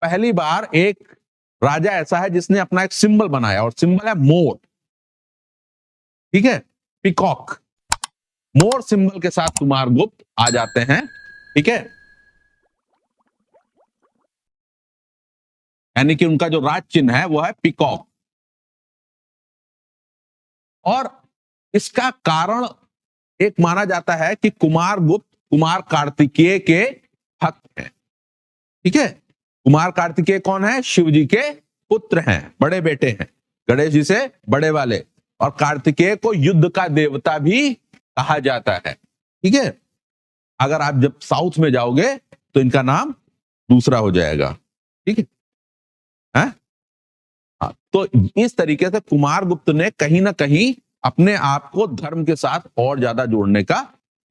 पहली बार एक राजा ऐसा है जिसने अपना एक सिंबल बनाया और सिंबल है मोर। ठीक है, पीकॉक, मोर सिंबल के साथ कुमारगुप्त आ जाते हैं। ठीक है, यानी कि उनका जो राज चिन्ह है वो है पीकॉक। और इसका कारण एक माना जाता है कि कुमारगुप्त कुमार कार्तिकेय के भक्त हैं। ठीक है, कुमार कार्तिकेय कौन है? शिव जी के पुत्र हैं, बड़े बेटे हैं, गणेश जी से बड़े वाले। और कार्तिकेय को युद्ध का देवता भी कहा जाता है। ठीक है, अगर आप जब साउथ में जाओगे तो इनका नाम दूसरा हो जाएगा। ठीक है, हाँ? तो इस तरीके से कुमारगुप्त ने कहीं ना कहीं अपने आप को धर्म के साथ और ज्यादा जोड़ने का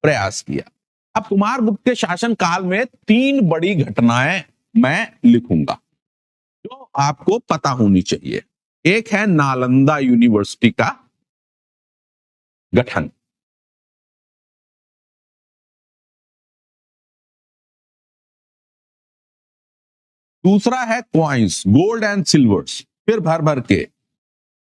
प्रयास किया। अब कुमारगुप्त के शासन काल में 3 बड़ी घटनाएं मैं लिखूंगा जो आपको पता होनी चाहिए। एक है नालंदा यूनिवर्सिटी का गठन। दूसरा है क्वाइंस, गोल्ड एंड सिल्वर्स, फिर भर भर के।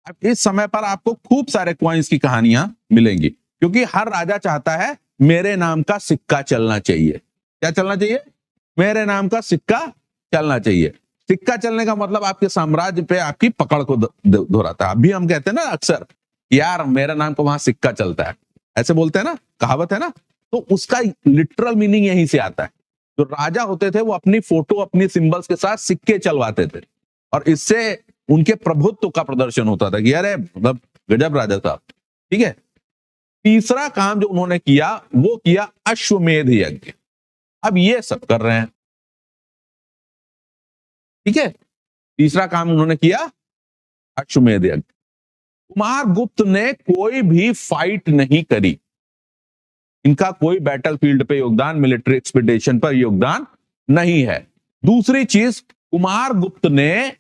अब इस समय पर आपको खूब सारे क्वाइंस की कहानियां मिलेंगी, क्योंकि हर राजा चाहता है मेरे नाम का सिक्का चलना चाहिए। क्या चलना चाहिए? मेरे नाम का सिक्का चलना चाहिए। सिक्का चलने का मतलब आपके साम्राज्य पे आपकी पकड़ को दोहराता है। अभी हम कहते हैं ना अक्सर, यार मेरे नाम को वहां सिक्का चलता है, ऐसे बोलते हैं ना, कहावत है ना। तो उसका लिटरल मीनिंग यहीं से आता है। जो राजा होते थे वो अपनी फोटो, अपनी सिंबल्स के साथ सिक्के चलवाते थे, और इससे उनके प्रभुत्व का प्रदर्शन होता था कि अरे मतलब गजब राजा साहब। ठीक है, तीसरा काम जो उन्होंने किया वो किया अश्वमेध यज्ञ। अब ये सब कर रहे हैं। ठीक है, तीसरा काम उन्होंने किया अश्वमेध यज्ञ। कुमारगुप्त ने कोई भी फाइट नहीं करी, इनका कोई बैटलफील्ड पे योगदान, मिलिट्री एक्सपीडिशन पर योगदान नहीं है। दूसरी चीज, कुमारगुप्त ने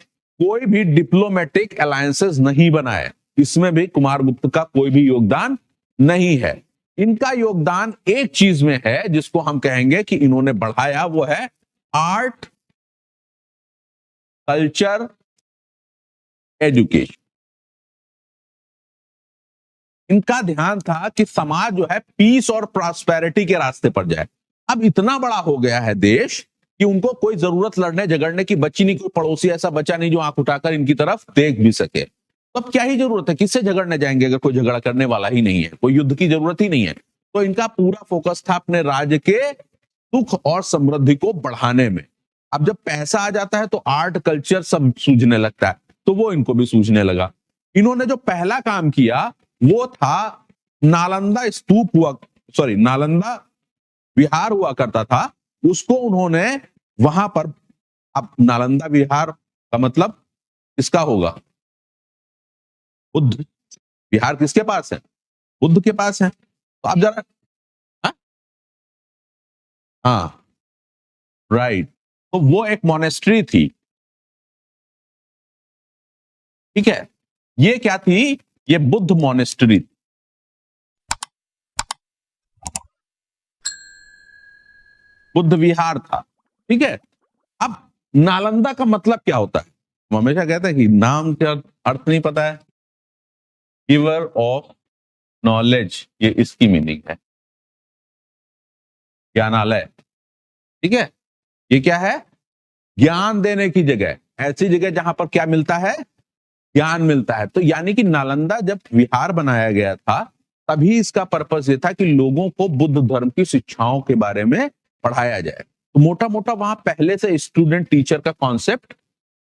कोई भी डिप्लोमेटिक अलायंसेस नहीं बनाए, इसमें भी कुमारगुप्त का कोई भी योगदान नहीं है। इनका योगदान एक चीज में है जिसको हम कहेंगे कि इन्होंने बढ़ाया, वो है आर्ट, कल्चर, एजुकेशन। इनका ध्यान था कि समाज जो है पीस और प्रॉस्पेरिटी के रास्ते पर जाए। अब इतना बड़ा हो गया है देश कि उनको कोई जरूरत लड़ने झगड़ने की बची नहीं, कोई पड़ोसी ऐसा बचा नहीं जो आंख उठाकर इनकी तरफ देख भी सके। तो अब क्या ही जरूरत है, किससे झगड़ने जाएंगे अगर कोई झगड़ा करने वाला ही नहीं है, कोई युद्ध की जरूरत ही नहीं है। तो इनका पूरा फोकस था अपने राज्य के सुख और समृद्धि को बढ़ाने में। अब जब पैसा आ जाता है तो आर्ट, कल्चर सब सूझने लगता है, तो वो इनको भी सूझने लगा। इन्होंने जो पहला काम किया वो था नालंदा स्तूप हुआ, सॉरी नालंदा विहार हुआ करता था, उसको उन्होंने वहां पर, अब नालंदा विहार का मतलब किसका होगा? बुद्ध। विहार किसके पास है? बुद्ध के पास है। तो आप जरा, हाँ राइट, तो वो एक मोनेस्ट्री थी। ठीक है, ये क्या थी? ये बुद्ध मोनेस्ट्री, बुद्ध विहार था। ठीक है, अब नालंदा का मतलब क्या होता है? हम हमेशा कहते हैं कि नाम का अर्थ नहीं पता है। गिवर ऑफ नॉलेज, ये इसकी मीनिंग है, ज्ञानालय। ठीक है, ये क्या है? ज्ञान देने की जगह, ऐसी जगह जहां पर क्या मिलता है? ज्ञान मिलता है। तो यानी कि नालंदा जब विहार बनाया गया था तभी इसका पर्पस ये था कि लोगों को बुद्ध धर्म की शिक्षाओं के बारे में पढ़ाया जाए। तो मोटा मोटा वहां पहले से स्टूडेंट टीचर का कॉन्सेप्ट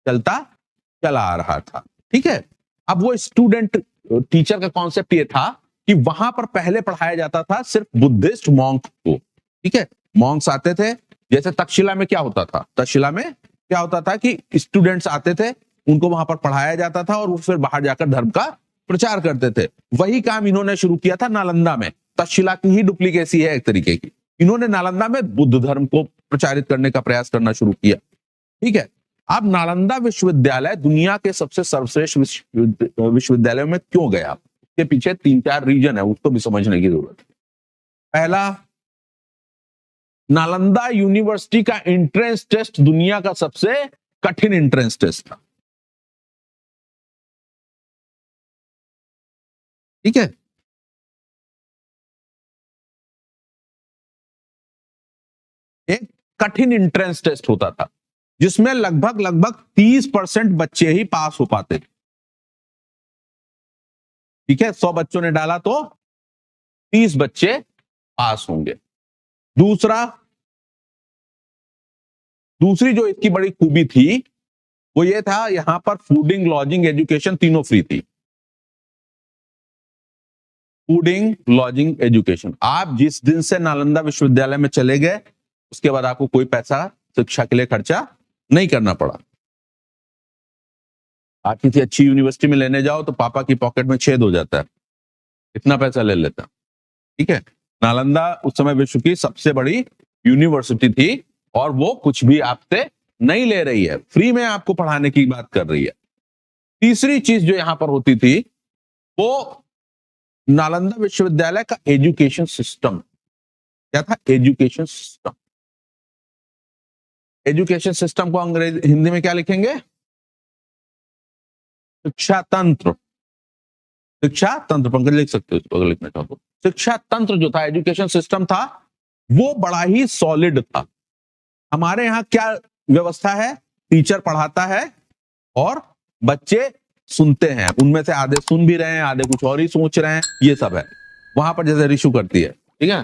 चला आ रहा था। ठीक है, अब वो स्टूडेंट टीचर का कॉन्सेप्ट ये था कि वहां पर पहले पढ़ाया जाता था सिर्फ बुद्धिस्ट मॉन्क को। ठीक है, मॉन्क्स आते थे, जैसे तक्षशिला में क्या होता था? तक्षशिला में क्या होता था कि स्टूडेंट्स आते थे, उनको वहां पर पढ़ाया जाता था और वो फिर बाहर जाकर धर्म का प्रचार करते थे। वही काम इन्होंने शुरू किया था नालंदा में। तक्षशिला की ही डुप्लीकेसी है एक तरीके की। इन्होंने नालंदा में बुद्ध धर्म को प्रचारित करने का प्रयास करना शुरू किया। ठीक है, अब नालंदा विश्वविद्यालय दुनिया के सबसे सर्वश्रेष्ठ विश्वविद्यालयों में क्यों गया? उसके पीछे 3-4 रीजन है, उसको भी समझने की जरूरत है। पहला, नालंदा यूनिवर्सिटी का एंट्रेंस टेस्ट दुनिया का सबसे कठिन एंट्रेंस टेस्ट था। ठीक है, एक कठिन एंट्रेंस टेस्ट होता था जिसमें लगभग 30% बच्चे ही पास हो पाते थे। ठीक है, 100 बच्चों ने डाला तो 30 बच्चे पास होंगे। दूसरी जो इसकी बड़ी खूबी थी वो ये था, यहां पर फूडिंग, लॉजिंग, एजुकेशन तीनों फ्री थी। Fooding, lodging, education. आप जिस दिन से नालंदा विश्वविद्यालय में चले गए उसके बाद आपको कोई पैसा शिक्षा के लिए खर्चा नहीं करना पड़ा। आप किसी अच्छी यूनिवर्सिटी में लेने जाओ तो पापा की पॉकेट में छेद हो जाता है, इतना पैसा ले लेता। ठीक है, नालंदा उस समय विश्व की सबसे बड़ी यूनिवर्सिटी थी और वो कुछ भी आपसे नहीं ले रही है, फ्री में आपको पढ़ाने की बात कर रही है। तीसरी चीज जो यहां पर होती थी वो नालंदा विश्वविद्यालय का एजुकेशन सिस्टम। क्या था? Education system. एजुकेशन सिस्टम को हिंदी में क्या लिखेंगे? शिक्षा तंत्र। शिक्षा तंत्र, पंकज लिख सकते हो अगर लिखना चाहो तो। शिक्षा तंत्र जो था, एजुकेशन सिस्टम था, वो बड़ा ही सॉलिड था। हमारे यहाँ क्या व्यवस्था है? टीचर पढ़ाता है और बच्चे सुनते हैं, उनमें से आधे सुन भी रहे हैं, आधे कुछ और ही सोच रहे हैं, ये सब है। वहां पर जैसे रिशु करती है, ठीक है,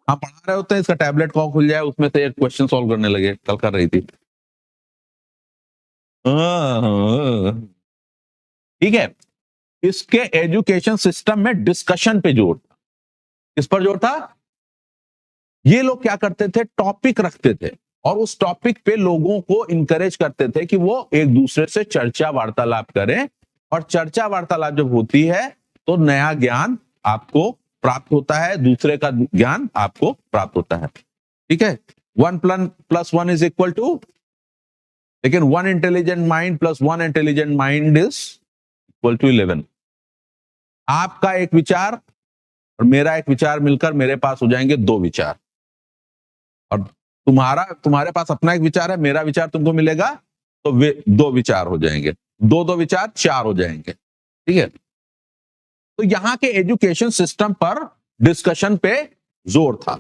हम पढ़ा रहे होते हैं, इसका टैबलेट कॉक खुल जाए, उसमें से एक क्वेश्चन सॉल्व करने लगे, कल कर रही थी। ठीक है, इसके एजुकेशन सिस्टम में डिस्कशन पे जोर था। किस पर जोर था? ये लोग क्या करते थे, टॉपिक रखते थे और उस टॉपिक पे लोगों को इंकरेज करते थे कि वो एक दूसरे से चर्चा वार्तालाप करें, और चर्चा वार्तालाप जब होती है तो नया ज्ञान आपको प्राप्त होता है, दूसरे का ज्ञान आपको प्राप्त होता है। ठीक है, 1+1 इज इक्वल टू, लेकिन 1 intelligent mind plus 1 intelligent mind is equal to 11। आपका एक विचार और मेरा एक विचार मिलकर मेरे पास हो जाएंगे 2 विचार, और तुम्हारे पास अपना एक विचार है, मेरा विचार तुमको मिलेगा तो वे 2 विचार हो जाएंगे, 2 विचार 4 हो जाएंगे। ठीक है, तो यहां के एजुकेशन सिस्टम पर डिस्कशन पे जोर था।